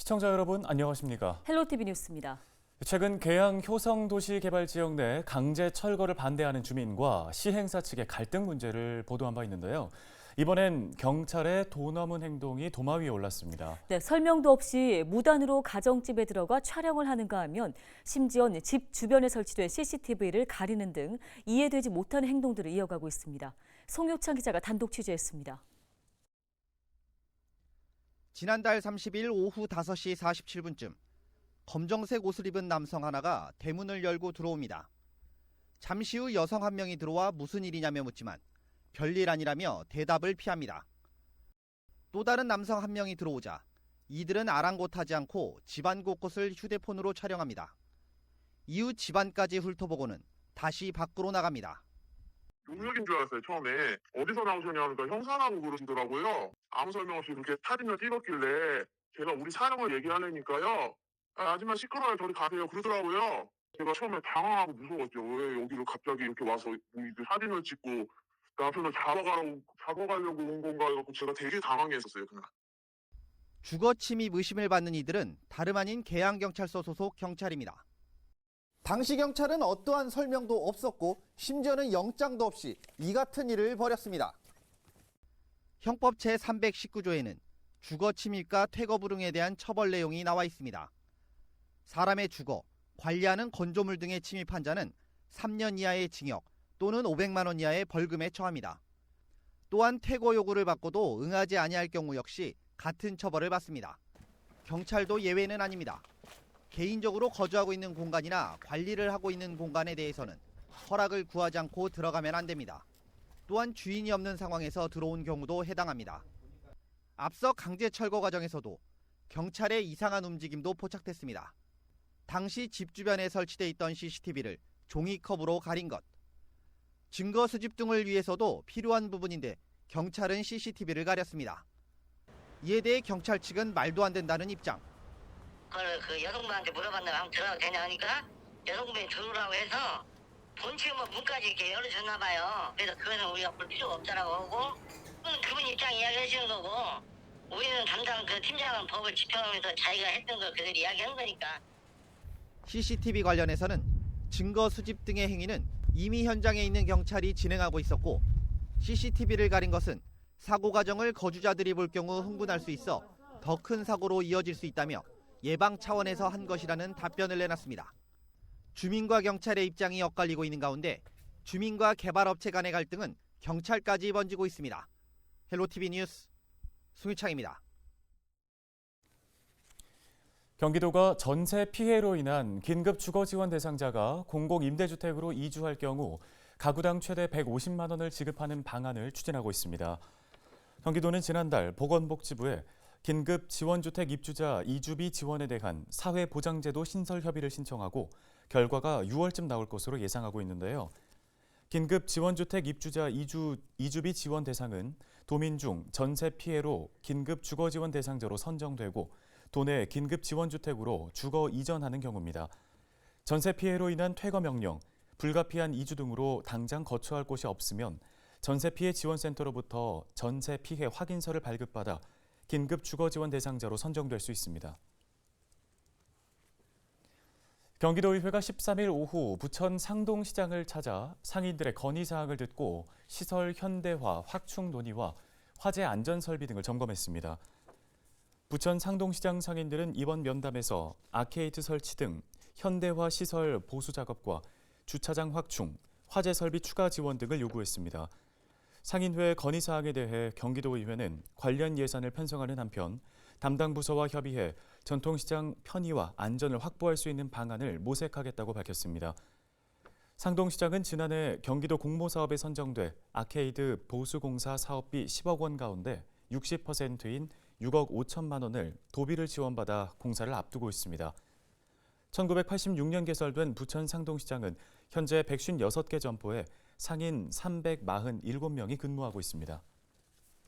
시청자 여러분 안녕하십니까? 헬로티비 뉴스입니다. 최근 계양 효성도시개발지역 내 강제 철거를 반대하는 주민과 시행사 측의 갈등 문제를 보도한 바 있는데요. 이번엔 경찰의 도넘은 행동이 도마 위에 올랐습니다. 네, 설명도 없이 무단으로 가정집에 들어가 촬영을 하는가 하면 심지어 집 주변에 설치된 CCTV를 가리는 등 이해되지 못하는 행동들을 이어가고 있습니다. 송효창 기자가 단독 취재했습니다. 지난달 30일 오후 5시 47분쯤 검정색 옷을 입은 남성 하나가 대문을 열고 들어옵니다. 잠시 후 여성 한 명이 들어와 무슨 일이냐며 묻지만 별일 아니라며 대답을 피합니다. 또 다른 남성 한 명이 들어오자 이들은 아랑곳하지 않고 집안 곳곳을 휴대폰으로 촬영합니다. 이후 집안까지 훑어보고는 다시 밖으로 나갑니다. 능력인 줄 알았어요, 처음에. 어디서 나오셨냐니까 형사라고 그러시더라고요. 아무 설명 없이 그렇게 사진을 찍었길래 제가 우리 사령을 얘기하려니까요. 아줌마 시끄러워요, 저리 가세요. 그러더라고요. 제가 처음에 당황하고 무서웠죠. 왜 여기를 갑자기 이렇게 와서 이들 사진을 찍고 남편을 잡아가려고 온 건가 해갖고 제가 되게 당황했었어요, 그날. 주거 침입 의심을 받는 이들은 다름 아닌 계양경찰서 소속 경찰입니다. 당시 경찰은 어떠한 설명도 없었고 심지어는 영장도 없이 이 같은 일을 벌였습니다. 형법 제319조에는 주거 침입과 퇴거 불응에 대한 처벌 내용이 나와 있습니다. 사람의 주거, 관리하는 건조물 등에 침입한 자는 3년 이하의 징역 또는 500만 원 이하의 벌금에 처합니다. 또한 퇴거 요구를 받고도 응하지 아니할 경우 역시 같은 처벌을 받습니다. 경찰도 예외는 아닙니다. 개인적으로 거주하고 있는 공간이나 관리를 하고 있는 공간에 대해서는 허락을 구하지 않고 들어가면 안 됩니다. 또한 주인이 없는 상황에서 들어온 경우도 해당합니다. 앞서 강제 철거 과정에서도 경찰의 이상한 움직임도 포착됐습니다. 당시 집 주변에 설치돼 있던 CCTV를 종이컵으로 가린 것. 증거 수집 등을 위해서도 필요한 부분인데 경찰은 CCTV를 가렸습니다. 이에 대해 경찰 측은 말도 안 된다는 입장. 그 여성분한테 물어봤는데 한번 들어가도 되냐 하니까 여성분이 들어오라고 해서 본체 문까지 이렇게 열어줬나 봐요. 그래서 그거는 우리가 볼 필요가 없다라고 하고 그분 입장 이야기해 주는 거고 우리는 담당 그 팀장은 법을 지켜가면서 자기가 했던 걸 그대로 이야기한 거니까. CCTV 관련해서는 증거 수집 등의 행위는 이미 현장에 있는 경찰이 진행하고 있었고 CCTV를 가린 것은 사고 과정을 거주자들이 볼 경우 흥분할 수 있어 더 큰 사고로 이어질 수 있다며 예방 차원에서 한 것이라는 답변을 내놨습니다. 주민과 경찰의 입장이 엇갈리고 있는 가운데 주민과 개발업체 간의 갈등은 경찰까지 번지고 있습니다. 헬로티비 뉴스 송유창입니다. 경기도가 전세 피해로 인한 긴급 주거 지원 대상자가 공공임대주택으로 이주할 경우 가구당 최대 150만 원을 지급하는 방안을 추진하고 있습니다. 경기도는 지난달 보건복지부에 긴급 지원주택 입주자 이주비 지원에 대한 사회보장제도 신설 협의를 신청하고 결과가 6월쯤 나올 것으로 예상하고 있는데요. 긴급 지원주택 입주자 이주비 지원 대상은 도민 중 전세 피해로 긴급 주거 지원 대상자로 선정되고 도내 긴급 지원주택으로 주거 이전하는 경우입니다. 전세 피해로 인한 퇴거 명령, 불가피한 이주 등으로 당장 거처할 곳이 없으면 전세 피해 지원센터로부터 전세 피해 확인서를 발급받아 긴급 주거 지원 대상자로 선정될 수 있습니다. 경기도의회가 13일 오후 부천 상동시장을 찾아 상인들의 건의사항을 듣고 시설 현대화, 확충 논의와 화재 안전 설비 등을 점검했습니다. 부천 상동시장 상인들은 이번 면담에서 아케이드 설치 등 현대화 시설 보수 작업과 주차장 확충, 화재 설비 추가 지원 등을 요구했습니다. 상인회 건의사항에 대해 경기도의회는 관련 예산을 편성하는 한편 담당 부서와 협의해 전통시장 편의와 안전을 확보할 수 있는 방안을 모색하겠다고 밝혔습니다. 상동시장은 지난해 경기도 공모사업에 선정돼 아케이드 보수공사 사업비 10억 원 가운데 60%인 6억 5천만 원을 도비를 지원받아 공사를 앞두고 있습니다. 1986년 개설된 부천 상동시장은 현재 156개 점포에 상인 347명이 근무하고 있습니다.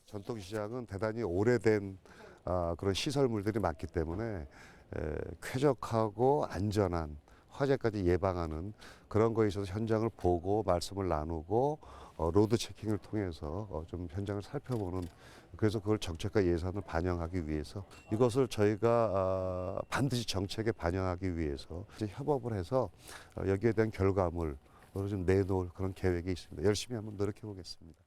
전통시장은 대단히 오래된 그런 시설물들이 많기 때문에 쾌적하고 안전한 화재까지 예방하는 그런 거에 있어서 현장을 보고 말씀을 나누고 로드 체킹을 통해서 좀 현장을 살펴보는, 그래서 그걸 정책과 예산을 반영하기 위해서 이것을 저희가 반드시 정책에 반영하기 위해서 이제 협업을 해서 여기에 대한 결과물을 좀 내놓을 그런 계획이 있습니다. 열심히 한번 노력해 보겠습니다.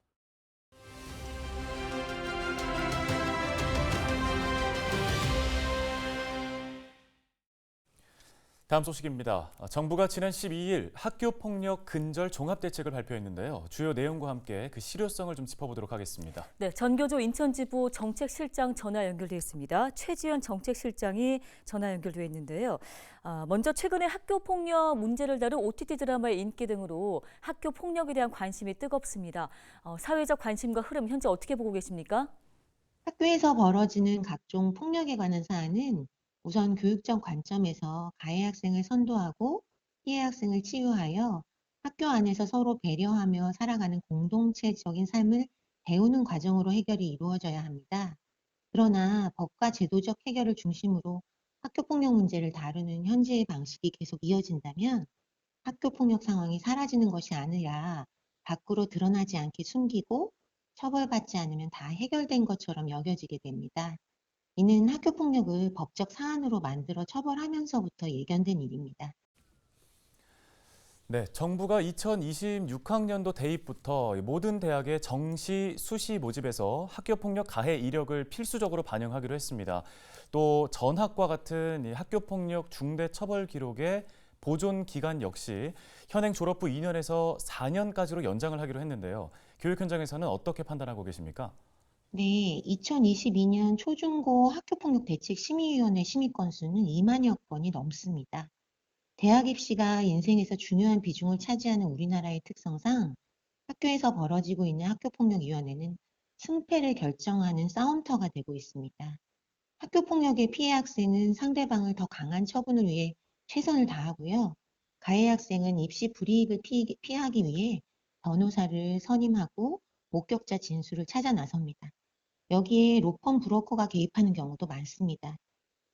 다음 소식입니다. 정부가 지난 12일 학교폭력 근절 종합대책을 발표했는데요. 주요 내용과 함께 그 실효성을 좀 짚어보도록 하겠습니다. 네, 전교조 인천지부 정책실장 전화 연결돼 있습니다. 최지연 정책실장이 전화 연결돼 있는데요. 먼저 최근에 학교폭력 문제를 다룬 OTT 드라마의 인기 등으로 학교폭력에 대한 관심이 뜨겁습니다. 사회적 관심과 흐름 현재 어떻게 보고 계십니까? 학교에서 벌어지는 각종 폭력에 관한 사안은 우선 교육적 관점에서 가해 학생을 선도하고 피해 학생을 치유하여 학교 안에서 서로 배려하며 살아가는 공동체적인 삶을 배우는 과정으로 해결이 이루어져야 합니다. 그러나 법과 제도적 해결을 중심으로 학교폭력 문제를 다루는 현재의 방식이 계속 이어진다면 학교폭력 상황이 사라지는 것이 아니라 밖으로 드러나지 않게 숨기고 처벌받지 않으면 다 해결된 것처럼 여겨지게 됩니다. 이는 학교폭력을 법적 사안으로 만들어 처벌하면서부터 예견된 일입니다. 네, 정부가 2026학년도 대입부터 모든 대학의 정시, 수시 모집에서 학교폭력 가해 이력을 필수적으로 반영하기로 했습니다. 또 전학과 같은 이 학교폭력 중대처벌 기록의 보존 기간 역시 현행 졸업 후 2년에서 4년까지로 연장을 하기로 했는데요. 교육 현장에서는 어떻게 판단하고 계십니까? 네, 2022년 초중고 학교폭력 대책 심의위원회 심의 건수는 2만여 건이 넘습니다. 대학 입시가 인생에서 중요한 비중을 차지하는 우리나라의 특성상 학교에서 벌어지고 있는 학교폭력위원회는 승패를 결정하는 싸움터가 되고 있습니다. 학교폭력의 피해 학생은 상대방을 더 강한 처분을 위해 최선을 다하고요. 가해 학생은 입시 불이익을 피하기 위해 변호사를 선임하고 목격자 진술을 찾아 나섭니다. 여기에 로펌 브로커가 개입하는 경우도 많습니다.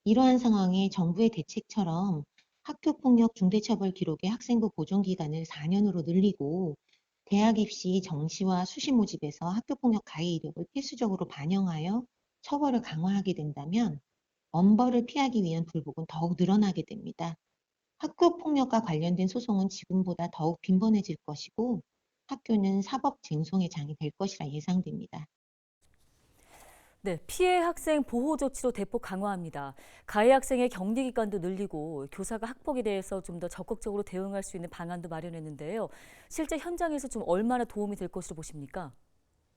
이러한 상황에 정부의 대책처럼 학교폭력 중대처벌 기록의 학생부 보존 기간을 4년으로 늘리고 대학 입시 정시와 수시 모집에서 학교폭력 가해 이력을 필수적으로 반영하여 처벌을 강화하게 된다면 엄벌을 피하기 위한 불복은 더욱 늘어나게 됩니다. 학교폭력과 관련된 소송은 지금보다 더욱 빈번해질 것이고 학교는 사법 쟁송의 장이 될 것이라 예상됩니다. 네, 피해 학생 보호 조치도 대폭 강화합니다. 가해 학생의 격리 기간도 늘리고 교사가 학폭에 대해서 좀 더 적극적으로 대응할 수 있는 방안도 마련했는데요. 실제 현장에서 좀 얼마나 도움이 될 것으로 보십니까?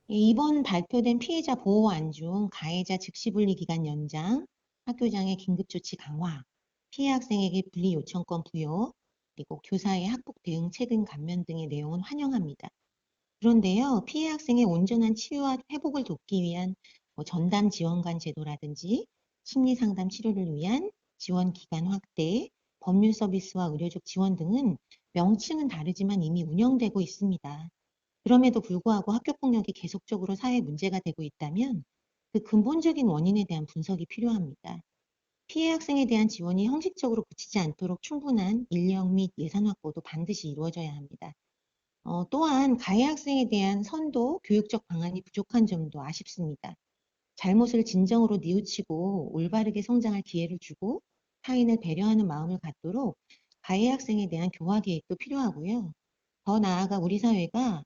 이번 발표된 피해자 보호안 중 가해자 즉시 분리 기간 연장, 학교장의 긴급조치 강화, 피해 학생에게 분리 요청권 부여, 그리고 교사의 학폭 대응 책임 감면 등의 내용은 환영합니다. 그런데요, 피해 학생의 온전한 치유와 회복을 돕기 위한 전담 지원관 제도라든지 심리상담 치료를 위한 지원 기간 확대, 법률 서비스와 의료적 지원 등은 명칭은 다르지만 이미 운영되고 있습니다. 그럼에도 불구하고 학교폭력이 계속적으로 사회 문제가 되고 있다면 그 근본적인 원인에 대한 분석이 필요합니다. 피해 학생에 대한 지원이 형식적으로 그치지 않도록 충분한 인력 및 예산 확보도 반드시 이루어져야 합니다. 또한 가해 학생에 대한 선도, 교육적 방안이 부족한 점도 아쉽습니다. 잘못을 진정으로 뉘우치고 올바르게 성장할 기회를 주고 타인을 배려하는 마음을 갖도록 가해 학생에 대한 교화 계획도 필요하고요. 더 나아가 우리 사회가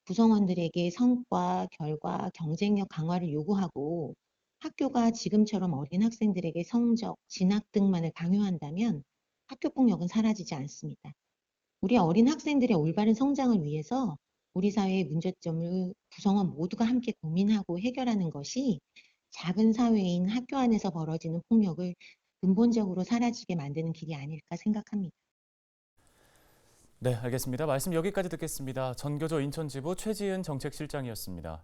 구성원들에게 성과, 결과, 경쟁력 강화를 요구하고 학교가 지금처럼 어린 학생들에게 성적, 진학 등만을 강요한다면 학교폭력은 사라지지 않습니다. 우리 어린 학생들의 올바른 성장을 위해서 우리 사회의 문제점을 구성원 모두가 함께 고민하고 해결하는 것이 작은 사회인 학교 안에서 벌어지는 폭력을 근본적으로 사라지게 만드는 길이 아닐까 생각합니다. 네, 알겠습니다. 말씀 여기까지 듣겠습니다. 전교조 인천지부 최지은 정책실장이었습니다.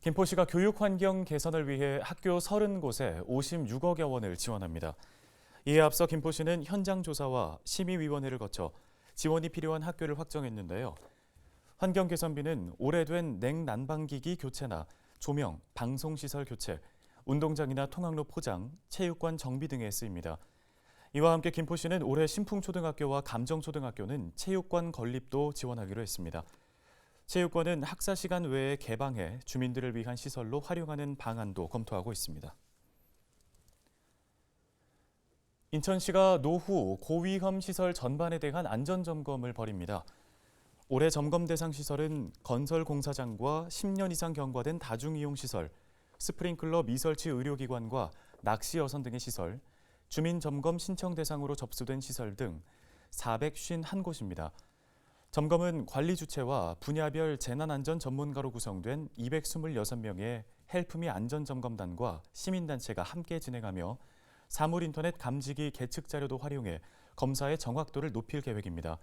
김포시가 교육 환경 개선을 위해 학교 30곳에 56억여 원을 지원합니다. 이에 앞서 김포시는 현장 조사와 심의위원회를 거쳐 지원이 필요한 학교를 확정했는데요. 환경 개선비는 오래된 냉난방기기 교체나 조명, 방송시설 교체, 운동장이나 통학로 포장, 체육관 정비 등에 쓰입니다. 이와 함께 김포시는 올해 신풍초등학교와 감정초등학교는 체육관 건립도 지원하기로 했습니다. 체육관은 학사 시간 외에 개방해 주민들을 위한 시설로 활용하는 방안도 검토하고 있습니다. 인천시가 노후 고위험 시설 전반에 대한 안전점검을 벌입니다. 올해 점검 대상 시설은 건설 공사장과 10년 이상 경과된 다중이용시설, 스프링클러 미설치 의료기관과 낚시 여선 등의 시설, 주민점검 신청 대상으로 접수된 시설 등 451곳입니다. 점검은 관리 주체와 분야별 재난안전 전문가로 구성된 226명의 헬프 및 안전점검단과 시민단체가 함께 진행하며 사물인터넷 감지기 계측 자료도 활용해 검사의 정확도를 높일 계획입니다.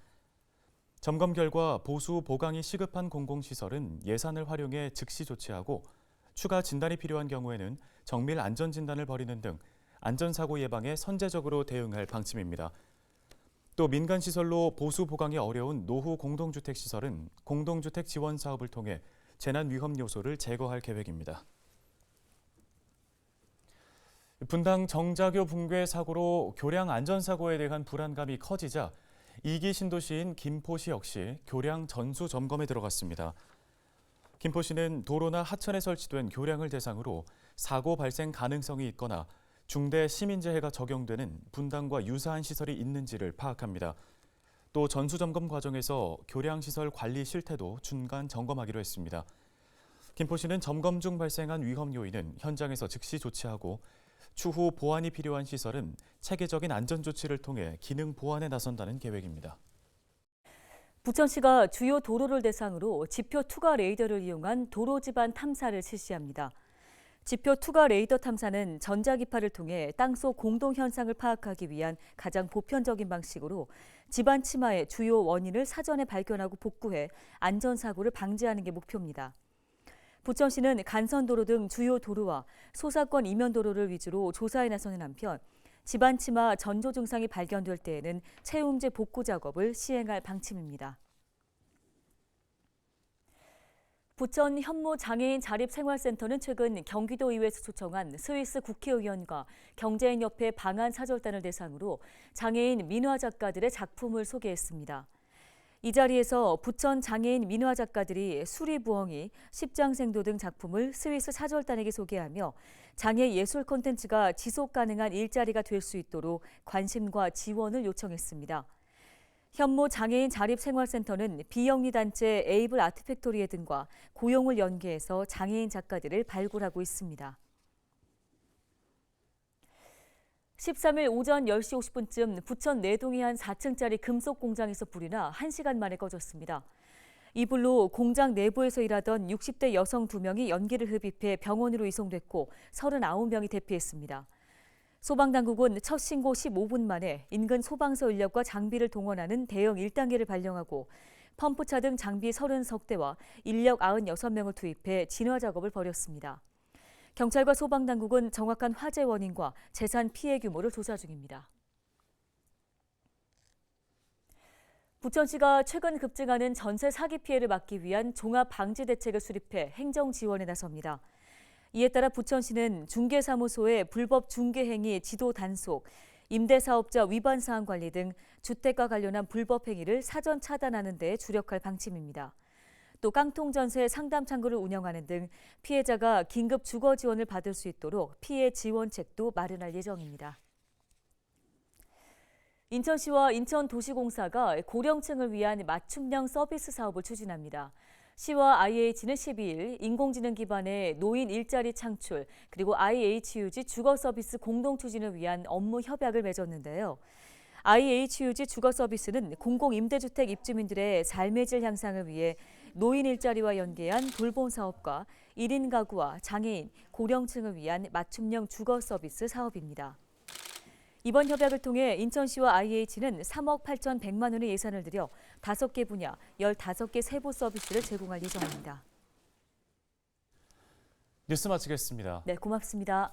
점검 결과 보수 보강이 시급한 공공시설은 예산을 활용해 즉시 조치하고 추가 진단이 필요한 경우에는 정밀 안전진단을 벌이는 등 안전사고 예방에 선제적으로 대응할 방침입니다. 또 민간시설로 보수 보강이 어려운 노후 공동주택시설은 공동주택 지원 사업을 통해 재난 위험 요소를 제거할 계획입니다. 분당 정자교 붕괴 사고로 교량 안전사고에 대한 불안감이 커지자 2기 신도시인 김포시 역시 교량 전수 점검에 들어갔습니다. 김포시는 도로나 하천에 설치된 교량을 대상으로 사고 발생 가능성이 있거나 중대 시민재해가 적용되는 분당과 유사한 시설이 있는지를 파악합니다. 또 전수점검 과정에서 교량시설 관리 실태도 중간 점검하기로 했습니다. 김포시는 점검 중 발생한 위험 요인은 현장에서 즉시 조치하고 추후 보완이 필요한 시설은 체계적인 안전조치를 통해 기능 보완에 나선다는 계획입니다. 부천시가 주요 도로를 대상으로 지표 투과 레이더를 이용한 도로 지반 탐사를 실시합니다. 지표 투과 레이더 탐사는 전자기파를 통해 땅속 공동 현상을 파악하기 위한 가장 보편적인 방식으로 집안 침하의 주요 원인을 사전에 발견하고 복구해 안전사고를 방지하는 게 목표입니다. 부천시는 간선도로 등 주요 도로와 소사권 이면도로를 위주로 조사에 나서는 한편 집안 침하 전조 증상이 발견될 때에는 채움제 복구 작업을 시행할 방침입니다. 부천 현모장애인 자립생활센터는 최근 경기도의회에서 초청한 스위스 국회의원과 경제인협회 방한사절단을 대상으로 장애인 민화 작가들의 작품을 소개했습니다. 이 자리에서 부천 장애인 민화 작가들이 수리부엉이, 십장생도 등 작품을 스위스 사절단에게 소개하며 장애 예술 콘텐츠가 지속 가능한 일자리가 될 수 있도록 관심과 지원을 요청했습니다. 현모 장애인 자립생활센터는 비영리단체 에이블 아트팩토리에 등과 고용을 연계해서 장애인 작가들을 발굴하고 있습니다. 13일 오전 10시 50분쯤 부천 내동의 한 4층짜리 금속 공장에서 불이 나 1시간 만에 꺼졌습니다. 이 불로 공장 내부에서 일하던 60대 여성 2명이 연기를 흡입해 병원으로 이송됐고 39명이 대피했습니다. 소방당국은 첫 신고 15분 만에 인근 소방서 인력과 장비를 동원하는 대응 1단계를 발령하고 펌프차 등 장비 30석대와 인력 96명을 투입해 진화 작업을 벌였습니다. 경찰과 소방당국은 정확한 화재 원인과 재산 피해 규모를 조사 중입니다. 부천시가 최근 급증하는 전세 사기 피해를 막기 위한 종합 방지 대책을 수립해 행정 지원에 나섭니다. 이에 따라 부천시는 중개사무소의 불법 중개 행위 지도 단속, 임대사업자 위반 사항 관리 등 주택과 관련한 불법 행위를 사전 차단하는 데 주력할 방침입니다. 또 깡통 전세 상담 창구를 운영하는 등 피해자가 긴급 주거 지원을 받을 수 있도록 피해 지원책도 마련할 예정입니다. 인천시와 인천도시공사가 고령층을 위한 맞춤형 서비스 사업을 추진합니다. 시와 IH는 12일 인공지능 기반의 노인 일자리 창출 그리고 IHUG 주거 서비스 공동 추진을 위한 업무 협약을 맺었는데요. IHUG 주거 서비스는 공공임대주택 입주민들의 삶의 질 향상을 위해 노인 일자리와 연계한 돌봄 사업과 1인 가구와 장애인, 고령층을 위한 맞춤형 주거 서비스 사업입니다. 이번 협약을 통해 인천시와 IH는 3억 8,100만 원의 예산을 들여 5개 분야, 15개 세부 서비스를 제공할 예정입니다. 뉴스 마치겠습니다. 네, 고맙습니다.